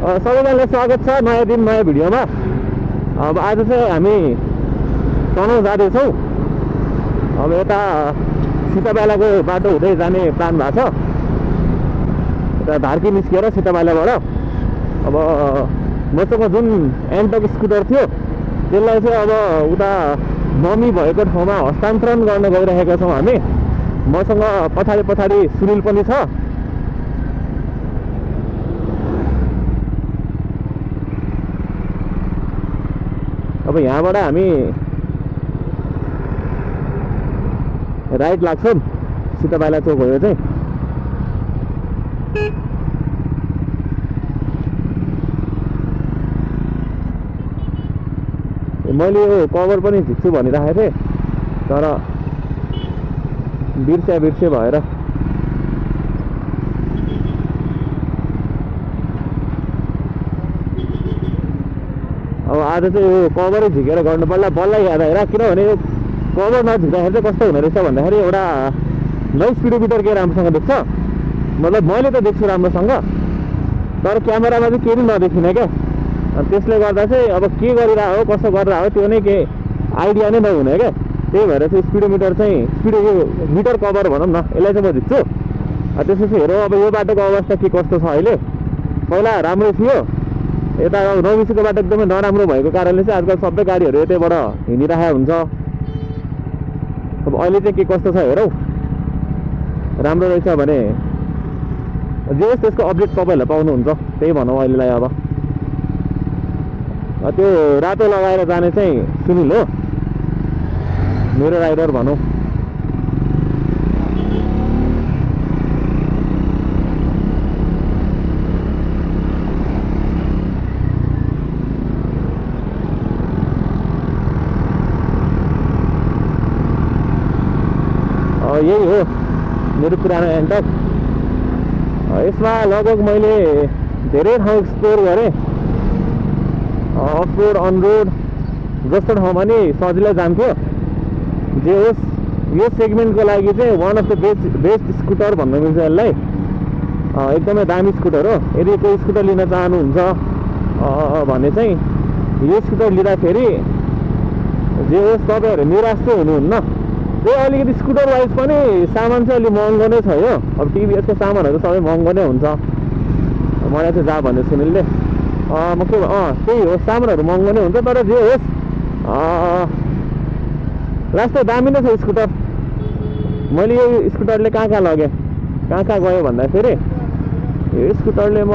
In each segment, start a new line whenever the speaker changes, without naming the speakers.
सबैजनालाई स्वागत छ नयाँ दिन नयाँ भिडियोमा। अब आज चाहिँ हामी तनहुँ जाँदैछौँ। अब यता सीताबालाको बाटो हुँदै जाने प्लान भएको छ। यता धार्की निस्किएर सीताबालाबाट अब मसँग जुन एन्टक स्कुटर थियो त्यसलाई चाहिँ अब उता मम्मी भएको ठाउँमा हस्तान्तरण गर्न गइरहेका छौँ हामी। मसँग पछाडि सुनिल पनि छ। अब यहाँबाट हामी राइट लाग्छौँ सीताबाला चोक भयो चाहिँ। मैले यो कभर पनि झिक्छु भनिराखेको थिएँ तर बिर्से भएर अब आज चाहिँ यो कभरै झिकेर गर्नु पर्ला बल्ल याद आएर। किनभने यो कभर नझिक्दाखेरि चाहिँ कस्तो हुने रहेछ भन्दाखेरि एउटा नौ स्पिडोमिटर के राम्रोसँग देख्छ। मतलब मैले त देख्छु राम्रोसँग तर क्यामेरामा चाहिँ केही नदेखिने क्या। त्यसले गर्दा चाहिँ अब के गरिरहेको हो कसो गरिरहेको हो त्यो नै केही आइडिया नै नहुने क्या। त्यही भएर चाहिँ स्पिडोमिटर चाहिँ यो मिटर कभर भनौँ न यसलाई चाहिँ म झिक्छु। त्यसपछि हेरौँ अब यो बाटोको अवस्था के कस्तो छ। अहिले पहिला राम्रो थियो, यता नौबिसीको बाटो एकदमै नराम्रो भएको कारणले चाहिँ आजकल सबै गाडीहरू यतैबाट हिँडिरहेको हुन्छ। अब अहिले चाहिँ के कस्तो छ हेरौँ। राम्रो रहेछ भने जे होस् त्यसको अपडेट तपाईँहरूले पाउनुहुन्छ त्यही भनौँ अहिलेलाई। अब त्यो रातो लगाएर जाने चाहिँ सुनिल हो, मेरो राइडर भनौँ। यही हो मेरो पुरानो एन्टक। यसमा लगभग मैले धेरै ठाउँ एक्सप्लोर गरेँ। अफ रोड अन रोड जस्तो ठाउँमा नि सजिलै जान्थ्यो। जे होस् यो सेगमेन्टको लागि चाहिँ one of the best scooter भन्नु मिल्छ यसलाई। एकदमै दामी स्कुटर हो। यदि कोही स्कुटर लिन चाहनुहुन्छ भने चाहिँ यो स्कुटर लिँदाखेरि जे होस् तपाईँहरू निराश चाहिँ हुनुहुन्न। त्यही अलिकति स्कुटर वाइज पनि सामान चाहिँ अलिक महँगो नै छ यो। अब टिभीएसको सामानहरू सबै महँगो नै हुन्छ। मलाई चाहिँ जा भन्यो सुनिलले। म के त्यही हो सामानहरू महँगो नै हुन्छ तर जे होस् लास्ट दामी नै छ स्कुटर। मैले यो स्कुटरले कहाँ लगेँ कहाँ गयो भन्दाखेरि यो स्कुटरले म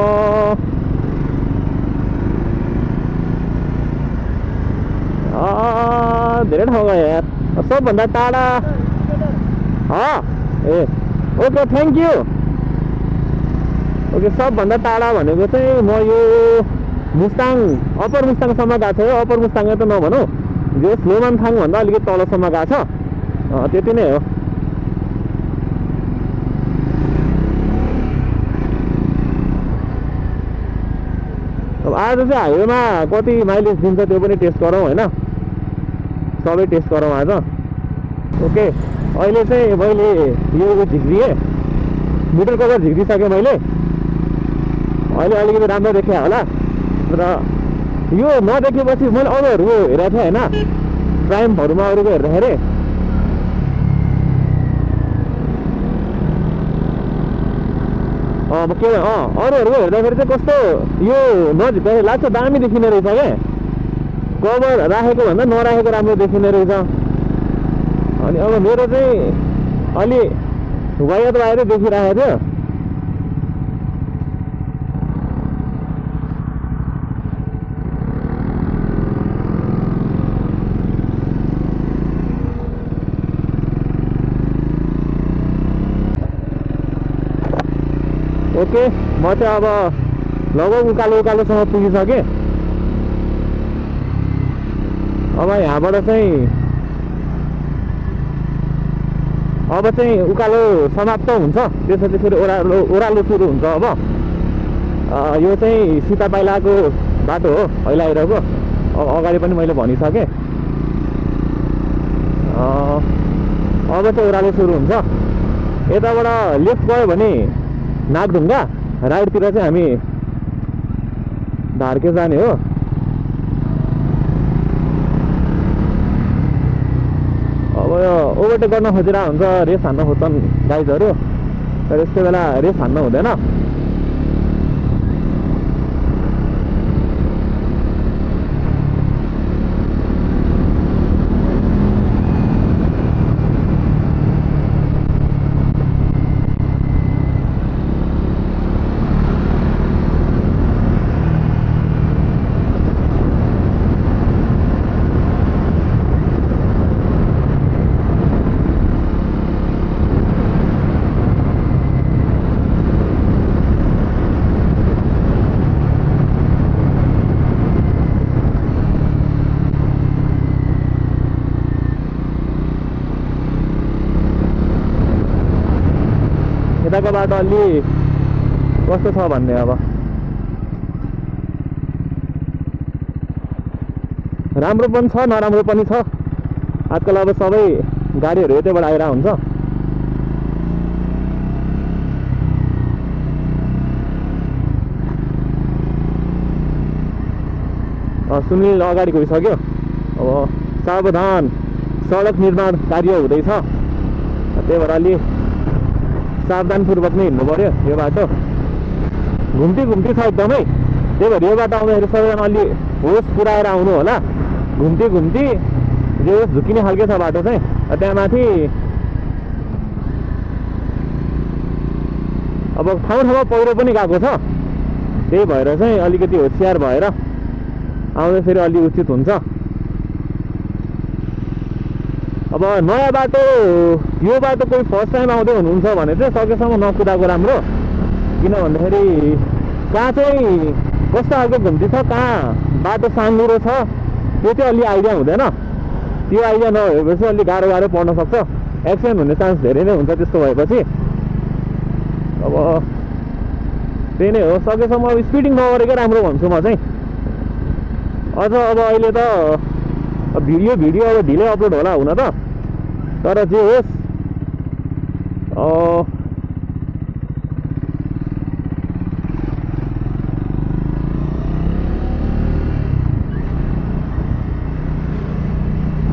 धेरै ठाउँ गएँ यार। सबभन्दा टाढा ए ओके थ्याङ्क यू। ओके सबभन्दा टाढा भनेको चाहिँ म यो मुस्ताङ अप्पर मुस्ताङसम्म गएको थियो। अप्पर मुस्ताङ त नभनौँ जो स्लोमानथाङभन्दा अलिकति तलसम्म गएको छ त्यति नै हो। अब आज चाहिँ हाइवेमा कति माइलेज दिन्छ त्यो पनि टेस्ट गरौँ होइन। सबै टेस्ट गरौँ आज। ओके अहिले चाहिँ मैले यो झिक्दिएँ मिटर कभर झिक्दिसकेँ मैले। अहिले अलिकति राम्रो देखेँ होला र यो नदेखेपछि मैले अरूहरूको हेरेको थिएँ होइन प्राइमहरूमा अरूको हेर्दाखेरि के अरूहरूको हेर्दाखेरि चाहिँ कस्तो यो नझिक्दाखेरि लाग्छ दामी देखिने रहेछ क्या। कभर राखेको भन्दा नराखेको राम्रो देखिने रहेछ। अनि अब मेरो चाहिँ अलि वायत बाहिर देखिरहेको थियो। ओके म चाहिँ अब लगभग उकालोसम्म पुगिसकेँ। अब यहाँबाट चाहिँ उकालो समाप्त हुन्छ। त्यसपछि फेरि ओह्रालो सुरु हुन्छ। अब यो चाहिँ सीताबालाको बाटो हो अहिले आइरहेको। अगाडि पनि मैले भनिसकेँ। अब चाहिँ ओह्रालो सुरु हुन्छ। यताबाट लेफ्ट गयो भने नागढुङ्गा, राइटतिर चाहिँ हामी धार्के जाने हो। अब यो ओभरटेक गर्न खोजिरहेको हुन्छ, रेस हान्न खोज्छन् गाइजहरू, तर यस्तो बेला रेस हान्न हुँदैन। यताको बाटो अलि कस्तो छ भन्ने, अब राम्रो पनि छ नराम्रो पनि छ। आजकल अब सबै गाडीहरू यतैबाट आइरहेको हुन्छ। सुनिल अगाडि गइसक्यो। अब सावधान, सडक निर्माण कार्य हुँदैछ, त्यही भएर अलि सावधानपूर्वक नै हिँड्नु पर्यो। यो बाटो घुम्ती घुम्ती छ एकदमै, त्यही भएर यो बाटो आउँदाखेरि सबैजना अलि होस पुऱ्याएर आउनु होला। घुम्ती घुम्ती जे होस् झुकिने खालको छ बाटो चाहिँ। त्यहाँ माथि अब ठाउँ ठाउँमा पहिरो पनि गएको छ, त्यही भएर चाहिँ अलिकति होसियार भएर आउँदाखेरि अलि उचित हुन्छ। अब नयाँ बाटो, यो बाटो कोही फर्स्ट टाइम आउँदै हुनुहुन्छ भने चाहिँ सकेसम्म नकुदाएको राम्रो, किन भन्दाखेरि कहाँ चाहिँ कस्तो खालको घुम्ती छ, कहाँ बाटो साँघुरो छ, त्यो चाहिँ अलि आइडिया हुँदैन। त्यो आइडिया नभएपछि अलि गाह्रो पर्न सक्छ, एक्सिडेन्ट हुने चान्स धेरै नै हुन्छ त्यस्तो भएपछि। अब त्यही नै हो, सकेसम्म अब स्पिडिङ नगरेकै राम्रो भन्छु म चाहिँ। अझ अब अहिले त भिडियो अब ढिलै अपलोड होला हुन त, तर जे होस्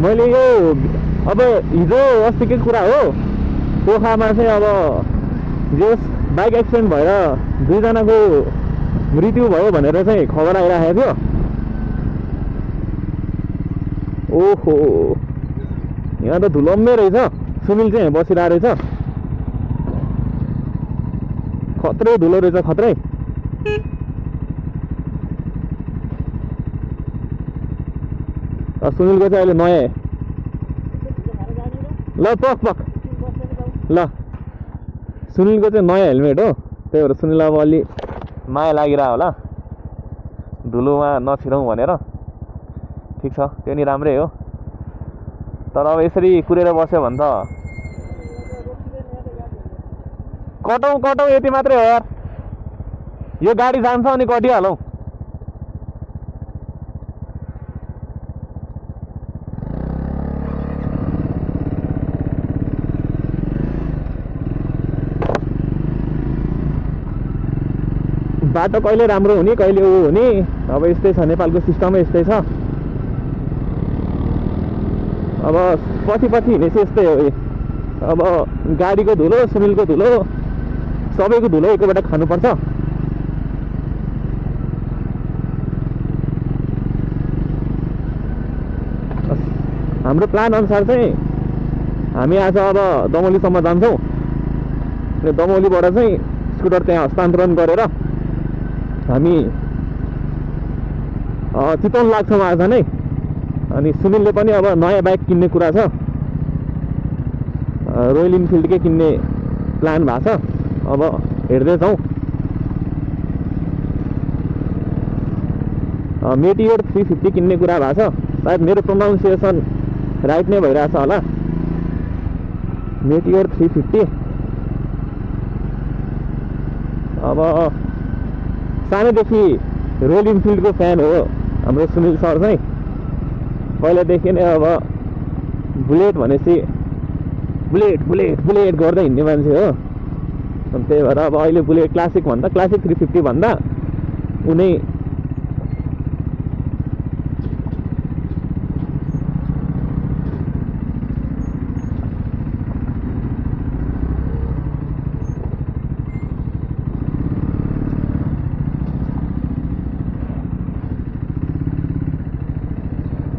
मैले यो अब हिजो अस्तिकै कुरा हो, पोखामा चाहिँ अब जे होस् बाइक एक्सिडेन्ट भएर 2 जनाको मृत्यु भयो भनेर चाहिँ खबर आइरहेको थियो। ओहो, यहाँ त धुलम्मै रहेछ। सुनिल चाहिँ बसिरहेको रहेछ, खत्रै धुलो रहेछ, खत्रै। सुनिलको चाहिँ अहिले नयाँ, ल पक ल, सुनिलको चाहिँ नयाँ हेलमेट हो, त्यही भएर सुनिल अब अलि माया लागिरह होला, धुलोमा नछिरौँ भनेर। ठिक छ, त्यो नि राम्रै हो, तर अब यसरी कुरेर बस्यो भने त कटौँ यति मात्रै हो यार। यो गाडी जान्छ अनि कटिहालौँ। बाटो कहिले राम्रो हुने कहिले ऊ हुने, अब यस्तै छ, नेपालको सिस्टमै यस्तै छ। अब पछि हिँडेपछि यस्तै हो। अब गाडीको धुलो, सुनिलको धुलो, सबैको धुलो एकैबाट खानुपर्छ। हाम्रो प्लान अनुसार चाहिँ हामी आज अब दमौलीसम्म जान्छौँ। दमौलीबाट चाहिँ स्कुटर त्यहाँ हस्तान्तरण गरेर हामी चितवन लाग्छौँ आज नै। अनि सुनिलले पनि अब नयाँ बाइक किन्ने कुरा छ, रोयल इनफिल्डकै किन्ने प्लान भएको छ। अब हेर्दै जाउँ। मेटियोर 350 किन्ने कुरा भएको छ, सायद मेरो प्रोनाउन्सिएसन राइट नै भइरहेछ होला। मेटियोर 350। अब सानैदेखि रोयल इनफिल्डको फ्यान हो हाम्रो सुनिल सर चाहिँ, पहिलादेखि नै। अब बुलेट भनेपछि बुलेट गर्दै हिँड्ने मान्छे हो, अनि त्यही भएर अब अहिले बुलेट क्लासिक 350 भन्दा उनी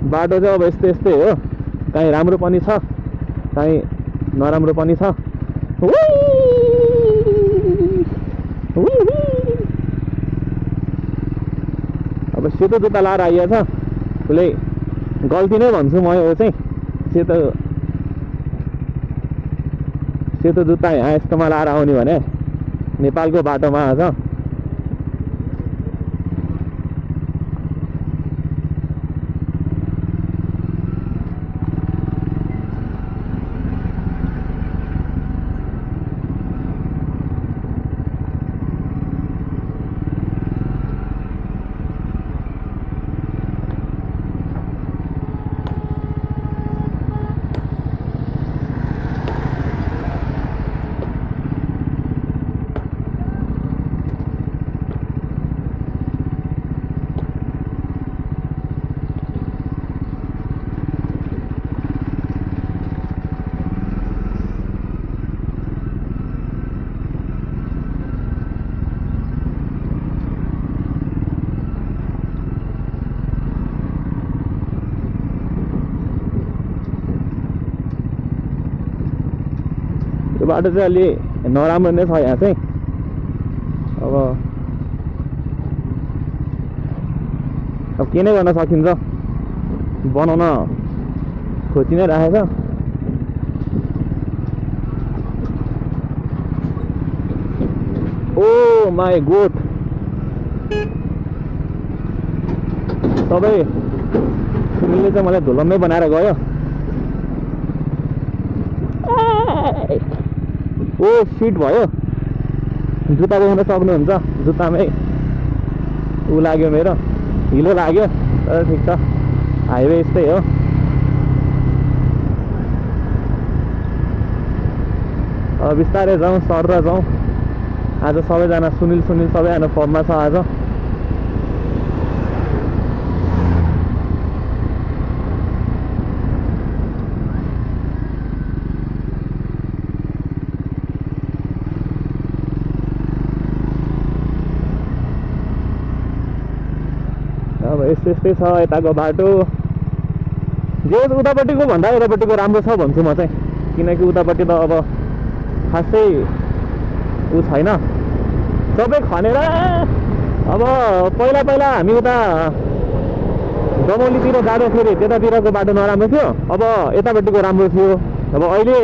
बाटो चाहिँ अब यस्तै यस्तै हो, कहीँ राम्रो पनि छ कहीँ नराम्रो पनि छ। अब सेतो जुत्ता लाएर आइएछ, ठुलै गल्ती नै भन्छु म यो चाहिँ। सेतो जुत्ता यहाँ यस्तोमा लाएर आउने भने नेपालको बाटोमा आज बाटो चाहिँ अलि नराम्रो नै छ यहाँ चाहिँ। अब के नै गर्न सकिन्छ, बनाउन खोजी नै राखेको छ। ओ माई गोड, सबै सुनिलले चाहिँ मलाई धुलम्मै बनाएर गयो। ओ सिट भयो, जुत्ता देख्न सक्नुहुन्छ, जुत्तामै ऊ लाग्यो, मेरो हिलो लाग्यो। तर ठिक छ, हाइवे यस्तै हो। अब बिस्तारै जाउँ, सर जाउँ। आज सबैजना सुनिल सबैजना फर्ममा छ आज। अब यस्तै छ यताको बाटो। जे उतापट्टिको भन्दा यतापट्टिको राम्रो छ भन्छु म चाहिँ, किनकि उतापट्टि त अब खासै ऊ छैन, सबै खनेर। अब पहिला हामी उता दमौलीतिर जाँदाखेरि त्यतातिरको बाटो नराम्रो थियो, अब यतापट्टिको राम्रो थियो। अब अहिले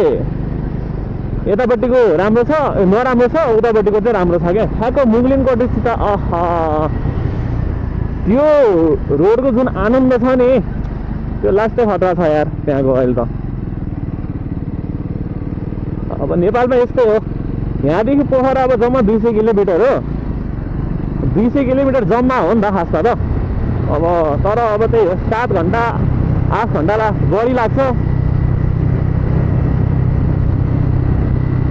यतापट्टिको राम्रो छ, नराम्रो छ, उतापट्टिको चाहिँ राम्रो छ क्या। ठ्याक्क मुगलिनको डिस्ट्रिक्ट त त्यो रोडको जुन आनन्द छ नि, त्यो लास्टै खतरा छ यार त्यहाँको अहिले त। अब नेपालमा यस्तै हो, यहाँदेखि पोखरा अब जम्मा 200 किलोमिटर हो। 200 किलोमिटर जम्मा हो नि त खासमा त। अब तर अब त्यही हो, 7 घन्टा 8 घन्टा बढी लाग्छ।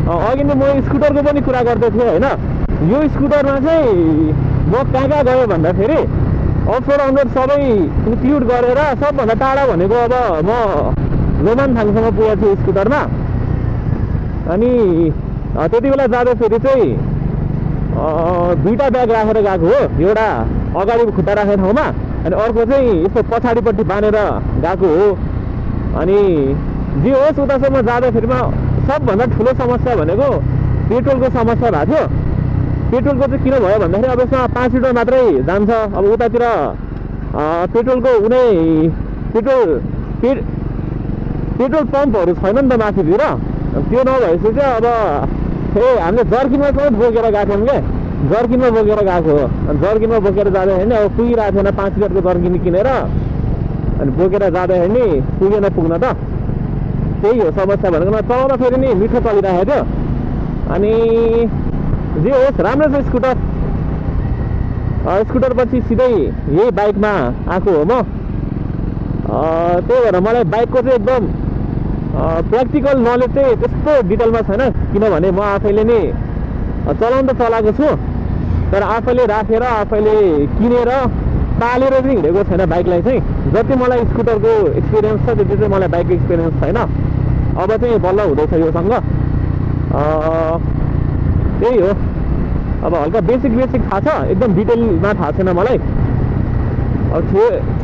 अघि नै म स्कुटरको पनि कुरा गर्दै थिएँ होइन। यो स्कुटरमा चाहिँ म कहाँ गयो भन्दाखेरि अफरोड अनरोड सबै इन्क्लुड गरेर सबभन्दा टाढा भनेको अब म रोमानथाङसम्म पुगेको छु स्कुटरमा। अनि त्यति बेला जाँदाखेरि चाहिँ 2टा ब्याग राखेर गएको हो, एउटा अगाडि खुट्टा राखेको ठाउँमा अनि अर्को चाहिँ यसो पछाडिपट्टि बाँधेर गएको हो। अनि जे होस् उतासम्म जाँदाखेरिमा सबभन्दा ठुलो समस्या भनेको पेट्रोलको समस्या भएको थियो। पेट्रोलको चाहिँ किन भयो भन्दाखेरि अब यसमा 5 लिटर मात्रै जान्छ। अब उतातिर पेट्रोलको कुनै पेट्रोल पम्पहरू छैन नि त माथितिर। त्यो नभएपछि चाहिँ अब हामीले जर्किनमा समेत बोकेर गएको थियौँ क्या, जर्किनमा बोकेर गएको हो। अनि जर्किनमा बोकेर जाँदाखेरि नि अब पुगिरहेको थिएन, 5 लिटरको जर्किन किनेर अनि बोकेर जाँदाखेरि नि पुगेन पुग्न त। त्यही हो समस्या भनेको। चलाउँदाखेरि नि मिठो चलिरहेको थियो। अनि जे होस् राम्रो छ स्कुटर। स्कुटर पछि सिधै यही बाइकमा आएको हो म। त्यही भएर मलाई बाइकको चाहिँ एकदम प्र्याक्टिकल नलेज चाहिँ त्यस्तो डिटेलमा छैन, किनभने म आफैले नै चलाउन त चलाएको छु, तर आफैले राखेर आफैले किनेर पालेर चाहिँ हिँडेको छैन बाइकलाई चाहिँ। जति मलाई स्कुटरको एक्सपिरियन्स छ त्यति चाहिँ मलाई बाइकको एक्सपिरियन्स छैन। अब चाहिँ बल्ल हुँदैछ योसँग। त्यही हो, अब हल्का बेसिक थाहा छ, एकदम डिटेलमा थाहा छैन मलाई। अब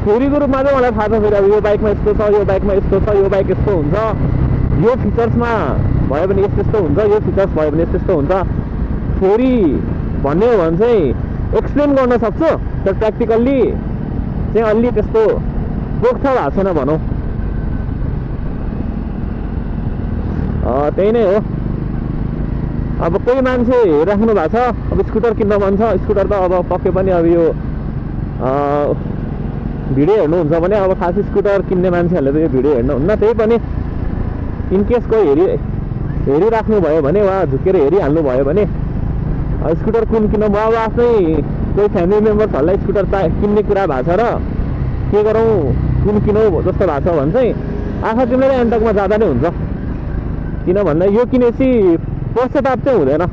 थ्योरीको रूपमा चाहिँ मलाई थाहा छ फेरि अब यो बाइकमा यस्तो छ, यो बाइकमा यस्तो छ, यो बाइक यस्तो हुन्छ, यो फिचर्समा भयो भने यस्तो यस्तो हुन्छ, यो फिचर्स भयो भने यस्तो यस्तो हुन्छ। थ्योरी भन्ने हो भने चाहिँ एक्सप्लेन गर्न सक्छु, तर प्र्याक्टिकल्ली चाहिँ अलि त्यस्तो पोख्छ भएको छैन भनौँ। त्यही नै हो। अब कोही मान्छे हेरिराख्नु भएको छ, अब स्कुटर किन्न मन छ, स्कुटर त अब पक्कै पनि अब यो भिडियो हेर्नुहुन्छ भने अब खास स्कुटर किन्ने मान्छेहरूले त यो भिडियो हेर्नुहुन्न। त्यही पनि इनकेस कोही हेरिराख्नु भयो भने वा झुकेर हेरिहाल्नु भयो भने स्कुटर कुन किन, म अब आफ्नै कोही फ्यामिली मेम्बर्सहरूलाई स्कुटर किन्ने कुरा भएको छ र के गरौँ कुन किनौँ जस्तो भएको छ भने चाहिँ आँखा चिम्लेर एन्टकमा जाँदा नै हुन्छ। किन भन्दा यो किनेपछि पश्चाताप चाहिँ हुँदैन।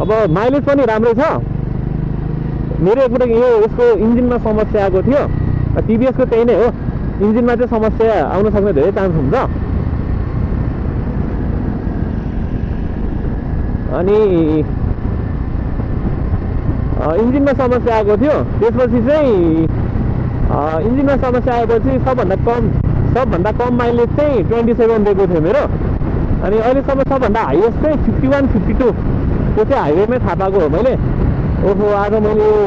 अब माइलेज पनि राम्रै छ। मेरो एकपल्ट यो यसको इन्जिनमा समस्या आएको थियो, टिभीएसको त्यही नै हो, इन्जिनमा चाहिँ समस्या आउन सक्ने धेरै चान्स हुन्छ। अनि इन्जिनमा समस्या आएको थियो, त्यसपछि चाहिँ इन्जिनमा समस्या आएपछि सबभन्दा कम माइलेज चाहिँ 27 दिएको थियो मेरो। अनि अहिलेसम्म सबभन्दा हाइएस्ट चाहिँ 51, 52 त्यो चाहिँ हाइवेमै थाहा पाएको हो मैले। ओहो आज मैले यो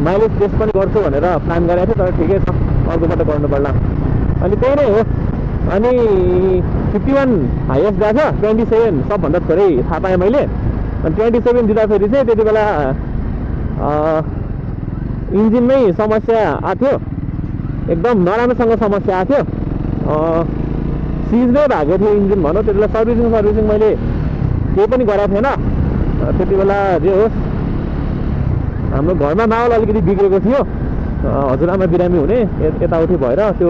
माइलेज टेस्ट पनि गर्छु भनेर प्लान गरेको थिएँ, तर ठिकै छ, अर्कोपल्ट गर्नु पर्ला। अनि त्यही नै हो। अनि 51 हाइएस्ट गएको छ, 27 सबभन्दा थोरै थाहा पाएँ मैले। अनि 27 दिँदाखेरि चाहिँ त्यति बेला इन्जिनमै समस्या आएको थियो, एकदम नराम्रोसँग समस्या आएको थियो, सिज नै भएको थियो इन्जिन भनौँ। त्यति बेला सर्भिसिङ मैले केही पनि गराएको थिएन। त्यति बेला जे होस् हाम्रो घरमा माहौल अलिकति बिग्रेको थियो, हजुरआमा बिरामी हुने, यताउति भएर त्यो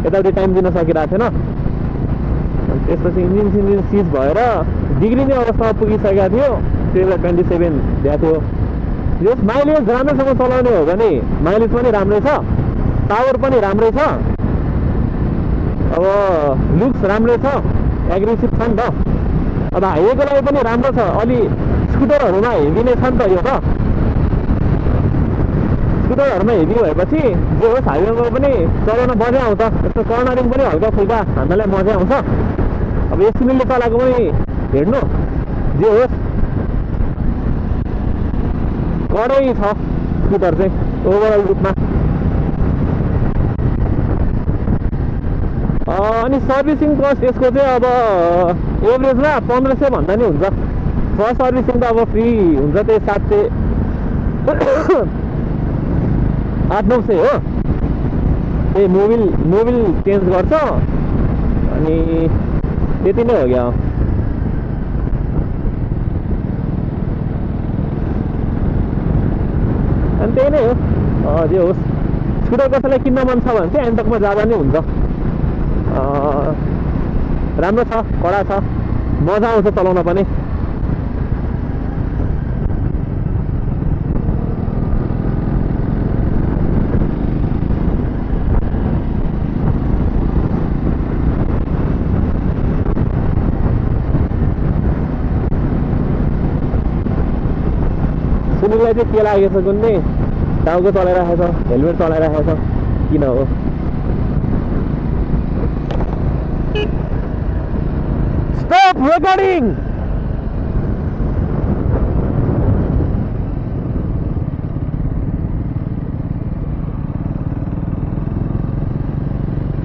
यताउति टाइम दिन सकिरहेको थिएन। त्यसपछि इन्जिन सिज भएर बिग्रिने अवस्थामा पुगिसकेको थियो। त्यो बेला 27 दिएको थियो। यस माइलेज राम्रोसँग चलाउने हो भने माइलेज पनि राम्रै छ, पावर पनि राम्रै छ, अब लुक्स राम्रै छ, एग्रेसिभ छ नि त। अब हाइवेको लागि पनि राम्रो छ। अलि स्कुटरहरूमा हेभी नै छ नि त यो त। स्कुटरहरूमा हेभी भएपछि जे होस् हाइवेमा पनि चलाउन मजा आउँछ। यस्तो कर्नरिङ पनि हल्का फुल्का हान्नलाई मजा आउँछ। अब एसुमिलले चलाएको पनि हेर्नु, जे होस् कडै छ स्कुटर चाहिँ ओभरअल रूपमा। अनि सर्भिसिङ कस्ट यसको चाहिँ अब एभरेजमा 1500 भन्दा नि हुन्छ। फर्स्ट सर्भिसिङ त अब फ्री हुन्छ, त्यही 700 800-900 हो। त्यही मोबिल चेन्ज गर्छ अनि त्यति नै हो क्या। अनि त्यही नै हो। जे होस् स्कुटर कसैलाई किन्न मन छ भने चाहिँ एन्टकमा जाँदा नै हुन्छ। राम्रो छ, कडा छ, मजा आउँछ चलाउन पनि। सुनिललाई चाहिँ के लागेको छ कुन्ने टाउको चलाइराखेको छ, हेलमेट चलाइराखेको छ, किन हो? Stop recording!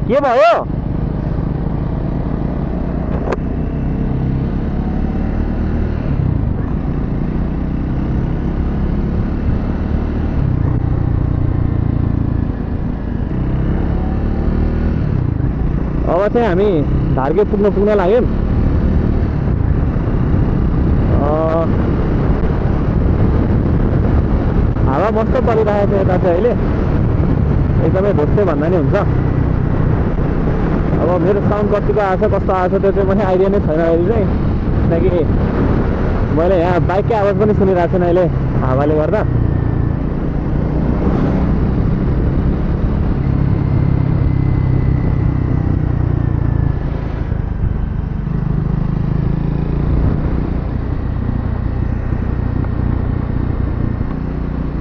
के भयो? अब चाहिँ हामी धार्गे पुग्न लाग्यौँ। हावा मस्त परिरहेको छ यता चाहिँ अहिले, एकदमै भोस्टे भन्दा नि हुन्छ। अब मेरो साउन्ड कतिको आएको छ, कस्तो आएको छ त्यो चाहिँ मैले आइडिया नै छैन अहिले चाहिँ, किनकि मैले यहाँ बाइककै आवाज पनि सुनिरहेको छैन अहिले हावाले गर्दा।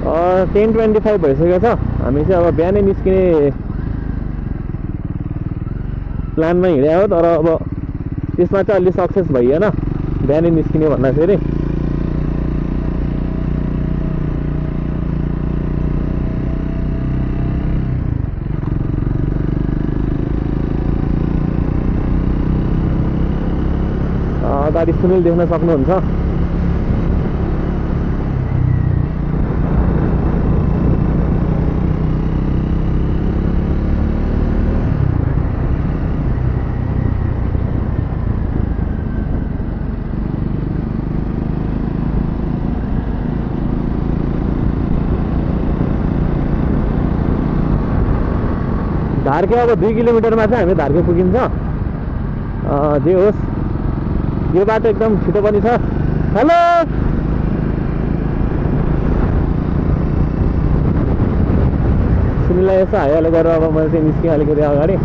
10:25 भइसकेको छ। हामी चाहिँ अब बिहानै निस्किने प्लानमा हिँड्या हो, तर अब त्यसमा चाहिँ अलि सक्सेस भइएन बिहानै निस्किने भन्दाखेरि। अगाडि सुनिल देख्न सक्नुहुन्छ। धारके अब 2 किलोमिटरमा चाहिँ हामी धारके पुगिन्छ। जे होस् यो बाटो एकदम छिटो पनि छ। हेलो सुनिललाई यसो हाइहालो गरेर अब मैले चाहिँ निस्किहालेको थिएँ अगाडि।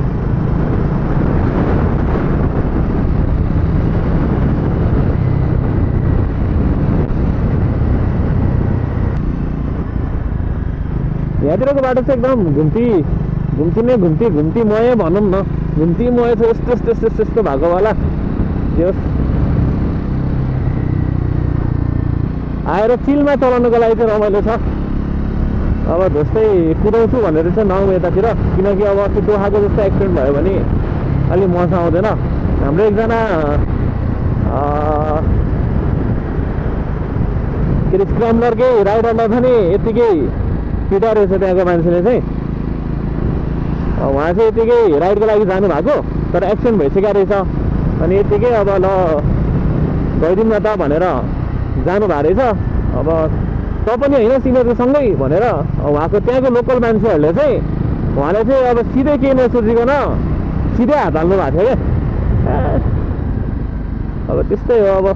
यहाँतिरको बाटो चाहिँ एकदम घुम्तीमय भनौँ न, घुम्तीमय छ। यस्तो भएको होला। यस आएर चिलमा चलाउनुको लागि चाहिँ रमाइलो छ। अब जस्तै कुदाउँछु भनेर चाहिँ नआउँ यतातिर, किनकि अब अस्ति दोखाको जस्तो एक्सिडेन्ट भयो भने अलि मजा आउँदैन। हाम्रो एकजना के अरे स्क्रम्बलरकै राइडरलाई पनि यत्तिकै पिटा रहेछ त्यहाँको मान्छेले चाहिँ। उहाँ चाहिँ यत्तिकै राइडको लागि जानुभएको, तर एक्सिडेन्ट भइसकेको रहेछ। अनि यत्तिकै अब ल गइदिउँ न त भनेर जानुभएको रहेछ। अब त पनि होइन सिनियरसँगै भनेर उहाँको त्यहाँको लोकल मान्छेहरूले चाहिँ उहाँले चाहिँ अब सिधै केही नसोचिकन सिधै हात हाल्नु भएको थियो क्या। अब त्यस्तै हो, अब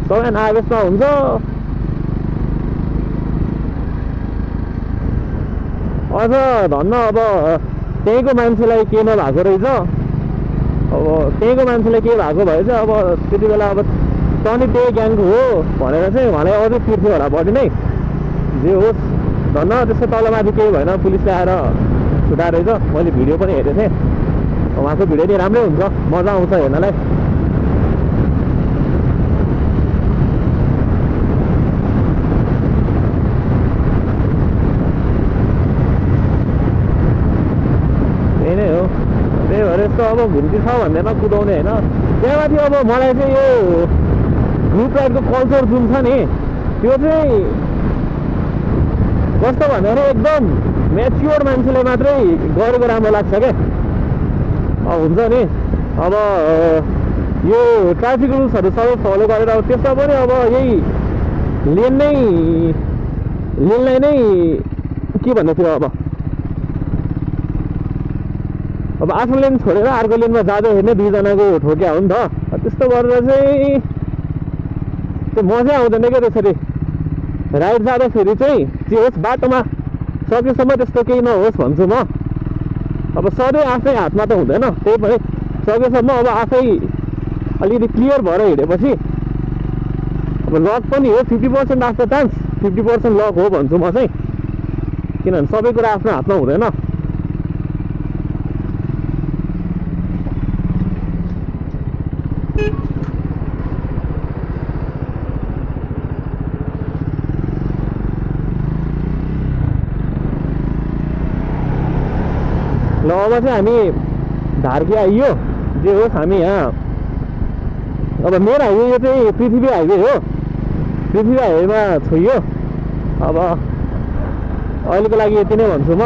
सबै आवेशमा हुन्छ। अझ धन्न अब त्यहीँको मान्छेलाई के नभएको रहेछ। अब त्यहीँको मान्छेलाई के भएको भए चाहिँ अब त्यति बेला अब तनी त्यही ग्याङको हो भनेर चाहिँ उहाँलाई अझै तिर्थ्यो होला बढी नै। जे होस् धन्न त्यस्तो तलमाथि केही भएन, पुलिसले आएर छुटाएर रहेछ। मैले भिडियो पनि हेरेको थिएँ, उहाँको भिडियो नि राम्रै हुन्छ, मजा आउँछ हेर्नलाई। त्यही नै हो। त्यही भएर यस्तो अब घुम्ती छ भन्दैमा कुदाउने होइन। त्यहाँमाथि अब मलाई चाहिँ यो ग्रुप राइडको कल्चर जुन छ नि त्यो चाहिँ कस्तो भन्दाखेरि एकदम म्याच्योर मान्छेले मात्रै गरेको राम्रो लाग्छ क्या। अब हुन्छ नि अब यो ट्राफिक रुल्सहरू सबै फलो गरेर अब त्यसमा पनि अब यही लेनलाई नै के भन्नु थियो अब आफ्नो लेन छोडेर अर्को लेनमा जाँदै हेर्ने दुईजनाको ठोक्या हो नि त। त्यस्तो गरेर चाहिँ त्यो मजै आउँदैन क्या त्यसरी राइड जाँदाखेरि चाहिँ। जे होस् बाटोमा सकेसम्म त्यस्तो केही नहोस् भन्छु म। अब सधैँ आफ्नै हातमा त हुँदैन, त्यही पनि सकेसम्म अब आफै अलिकति क्लियर भएर हिँडेपछि अब लक पनि हो। 50% आफ्टर चान्स 50% लक हो भन्छु म चाहिँ, किनभने सबै कुरा आफ्नो हातमा हुँदैन। ल अब चाहिँ हामी धारकी आइयो। जे होस् हामी यहाँ अब मेन हाइवे यो चाहिँ पृथ्वी हाइवे हो। पृथ्वी हाइवेमा छोइयो। अब अहिलेको लागि यति नै भन्छु म।